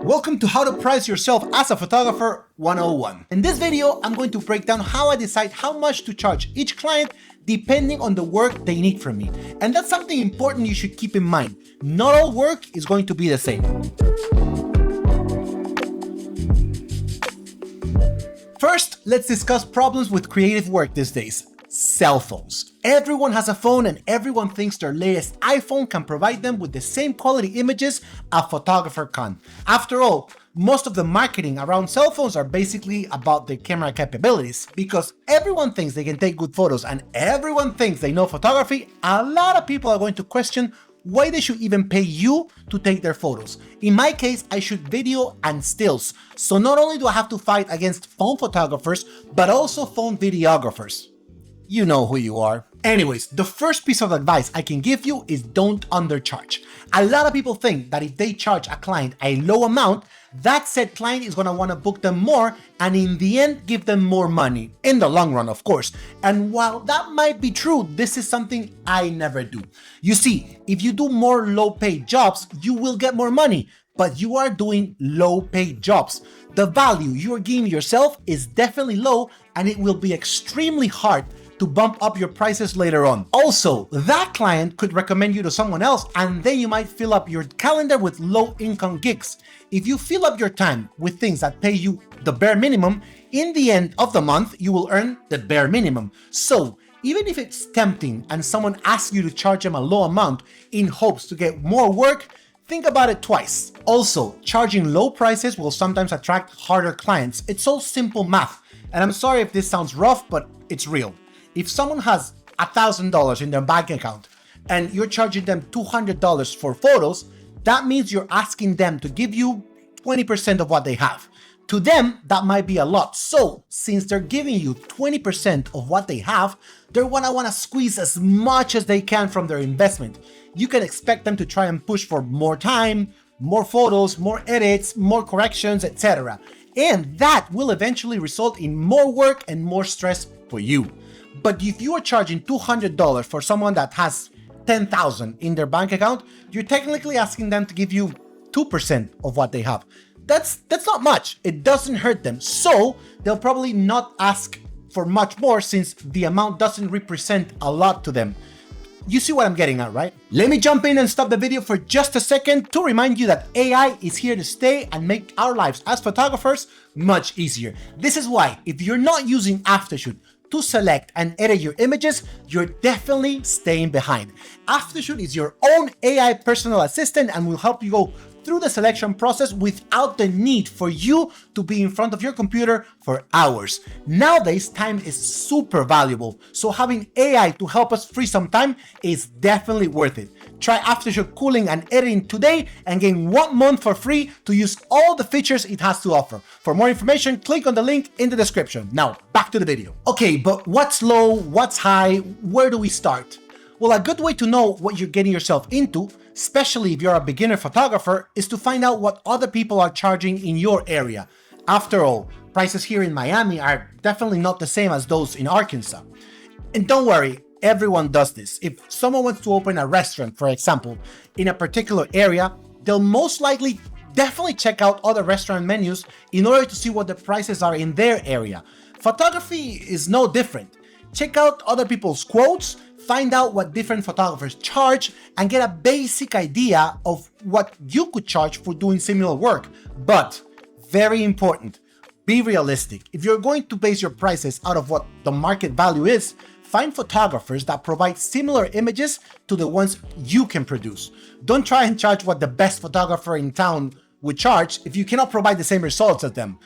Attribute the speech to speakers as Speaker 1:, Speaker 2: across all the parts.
Speaker 1: Welcome to How to Price Yourself as a Photographer 101. In this video, I'm going to break down how I decide how much to charge each client depending on the work they need from me. And that's something important you should keep in mind. Not all work is going to be the same. First, let's discuss problems with creative work these days. Cell phones. Everyone has a phone and everyone thinks their latest iPhone can provide them with the same quality images a photographer can. After all, most of the marketing around cell phones are basically about their camera capabilities. Because everyone thinks they can take good photos and everyone thinks they know photography, a lot of people are going to question why they should even pay you to take their photos. In my case, I shoot video and stills. So not only do I have to fight against phone photographers, but also phone videographers. You know who you are. Anyways, the first piece of advice I can give you is don't undercharge. A lot of people think that if they charge a client a low amount, that said client is gonna wanna book them more and in the end give them more money. In the long run, of course. And while that might be true, this is something I never do. You see, if you do more low-paid jobs, you will get more money, but you are doing low-paid jobs. The value you are giving yourself is definitely low and it will be extremely hard to bump up your prices later on. Also, that client could recommend you to someone else and then you might fill up your calendar with low-income gigs. If you fill up your time with things that pay you the bare minimum, in the end of the month, you will earn the bare minimum. So, even if it's tempting and someone asks you to charge them a low amount in hopes to get more work, think about it twice. Also, charging low prices will sometimes attract harder clients. It's all simple math. And I'm sorry if this sounds rough, but it's real. If someone has $1,000 in their bank account and you're charging them $200 for photos, that means you're asking them to give you 20% of what they have. To them, that might be a lot. So since they're giving you 20% of what they have, they're gonna wanna squeeze as much as they can from their investment. You can expect them to try and push for more time, more photos, more edits, more corrections, etc. And that will eventually result in more work and more stress for you. But if you are charging $200 for someone that has $10,000 in their bank account, you're technically asking them to give you 2% of what they have. That's not much. It doesn't hurt them. So they'll probably not ask for much more since the amount doesn't represent a lot to them. You see what I'm getting at, right? Let me jump in and stop the video for just a second to remind you that AI is here to stay and make our lives as photographers much easier. This is why if you're not using Aftershoot to select and edit your images, you're definitely staying behind. Aftershoot is your own AI personal assistant and will help you go through the selection process without the need for you to be in front of your computer for hours. Nowadays, time is super valuable, so having AI to help us free some time is definitely worth it. Try Aftershoot cooling and editing today and gain 1 month for free to use all the features it has to offer. For more information, click on the link in the description. Now, back to the video. Okay, but what's low, what's high, where do we start? Well, a good way to know what you're getting yourself into, especially if you're a beginner photographer, is to find out what other people are charging in your area. After all, prices here in Miami are definitely not the same as those in Arkansas. And don't worry, everyone does this. If someone wants to open a restaurant, for example, in a particular area, they'll most likely definitely check out other restaurant menus in order to see what the prices are in their area. Photography is no different. Check out other people's quotes, find out what different photographers charge, and get a basic idea of what you could charge for doing similar work. But, very important, be realistic. If you're going to base your prices out of what the market value is, find photographers that provide similar images to the ones you can produce. Don't try and charge what the best photographer in town would charge if you cannot provide the same results as them.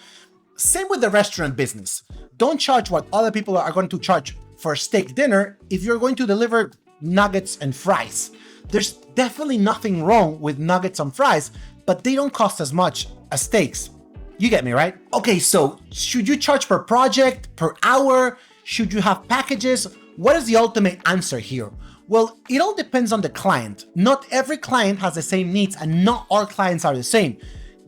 Speaker 1: Same with the restaurant business. Don't charge what other people are going to charge for steak dinner if you're going to deliver nuggets and fries. There's definitely nothing wrong with nuggets and fries, but they don't cost as much as steaks. You get me, right? Okay, so should you charge per project, per hour? Should you have packages? What is the ultimate answer here? Well, it all depends on the client. Not every client has the same needs and not all clients are the same.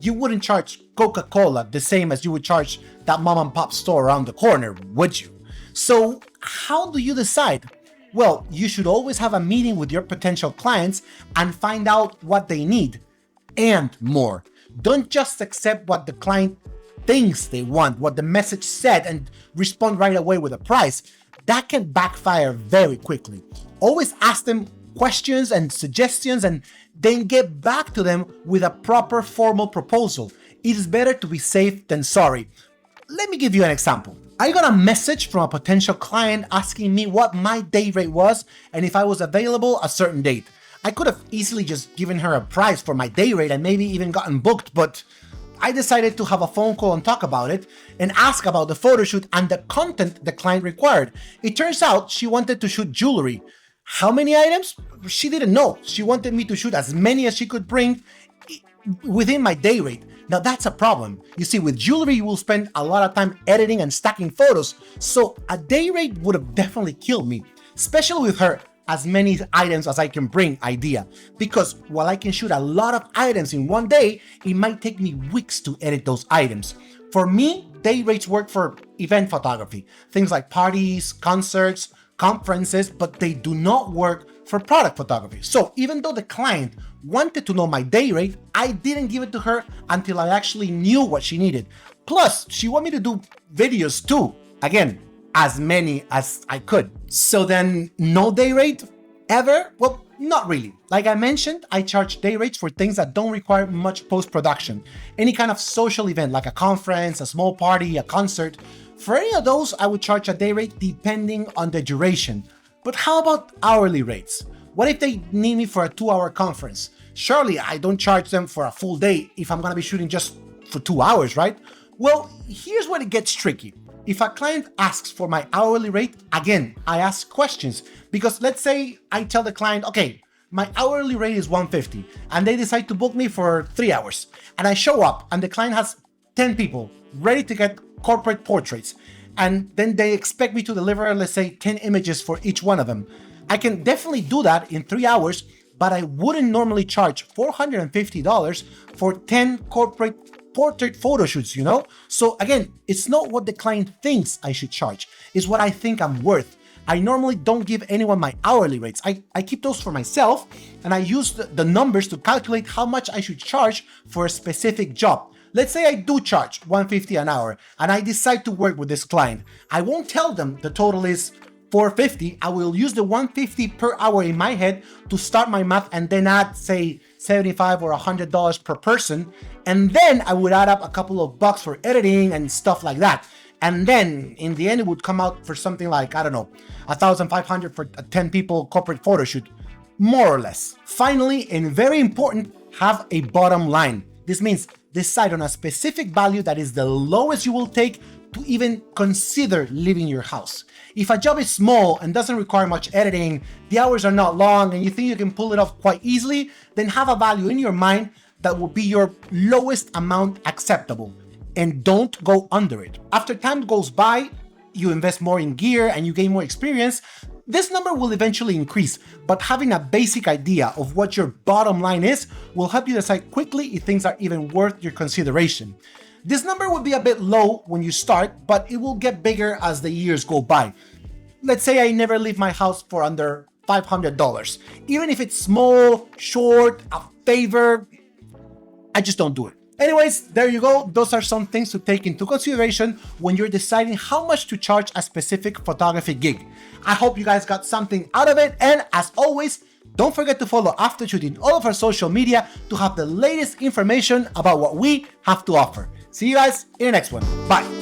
Speaker 1: You wouldn't charge Coca-Cola the same as you would charge that mom and pop store around the corner, would you? So how do you decide? Well, you should always have a meeting with your potential clients and find out what they need and more. Don't just accept what the client thinks they want, what the message said, and respond right away with a price. That can backfire very quickly. Always ask them questions and suggestions and then get back to them with a proper formal proposal. It is better to be safe than sorry. Let me give you an example. I got a message from a potential client asking me what my day rate was and if I was available a certain date. I could have easily just given her a price for my day rate and maybe even gotten booked, but I decided to have a phone call and talk about it and ask about the photo shoot and the content the client required. It turns out she wanted to shoot jewelry. How many items? She didn't know. She wanted me to shoot as many as she could bring within my day rate. Now that's a problem. You see, with jewelry, you will spend a lot of time editing and stacking photos. So a day rate would have definitely killed me, especially with her as many items as I can bring idea. Because while I can shoot a lot of items in one day, it might take me weeks to edit those items. For me, day rates work for event photography, things like parties, concerts, conferences, but they do not work for product photography. So even though the client wanted to know my day rate, I didn't give it to her until I actually knew what she needed. Plus, she wanted me to do videos too. Again, as many as I could. So then, no day rate ever? Well, not really. Like I mentioned, I charge day rates for things that don't require much post-production. Any kind of social event like a conference, a small party, a concert. For any of those, I would charge a day rate depending on the duration. But how about hourly rates? What if they need me for a 2-hour conference? Surely I don't charge them for a full day if I'm gonna be shooting just for 2 hours, right? Well, here's where it gets tricky. If a client asks for my hourly rate, again, I ask questions. Because let's say I tell the client, okay, my hourly rate is $150, and they decide to book me for 3 hours. And I show up, and the client has 10 people ready to get corporate portraits. And then they expect me to deliver, let's say, 10 images for each one of them. I can definitely do that in 3 hours, but I wouldn't normally charge $450 for 10 corporate portrait photo shoots, you know? So again, it's not what the client thinks I should charge, it's what I think I'm worth. I normally don't give anyone my hourly rates. I keep those for myself, and I use the numbers to calculate how much I should charge for a specific job. Let's say I do charge $150 an hour, and I decide to work with this client. I won't tell them the total is $450. I will use the $150 per hour in my head to start my math and then add, say, $75 or $100 per person. And then I would add up a couple of bucks for editing and stuff like that. And then in the end, it would come out for something like, I don't know, $1,500 for a 10 people corporate photo shoot, more or less. Finally, and very important, have a bottom line. This means decide on a specific value that is the lowest you will take to even consider leaving your house. If a job is small and doesn't require much editing, the hours are not long, and you think you can pull it off quite easily, then have a value in your mind that will be your lowest amount acceptable, and don't go under it. After time goes by, you invest more in gear and you gain more experience, this number will eventually increase, but having a basic idea of what your bottom line is will help you decide quickly if things are even worth your consideration. This number will be a bit low when you start, but it will get bigger as the years go by. Let's say I never leave my house for under $500. Even if it's small, short, a favor, I just don't do it. Anyways, there you go. Those are some things to take into consideration when you're deciding how much to charge a specific photography gig. I hope you guys got something out of it, and as always, don't forget to follow Aftershoot in all of our social media to have the latest information about what we have to offer. See you guys in the next one. Bye.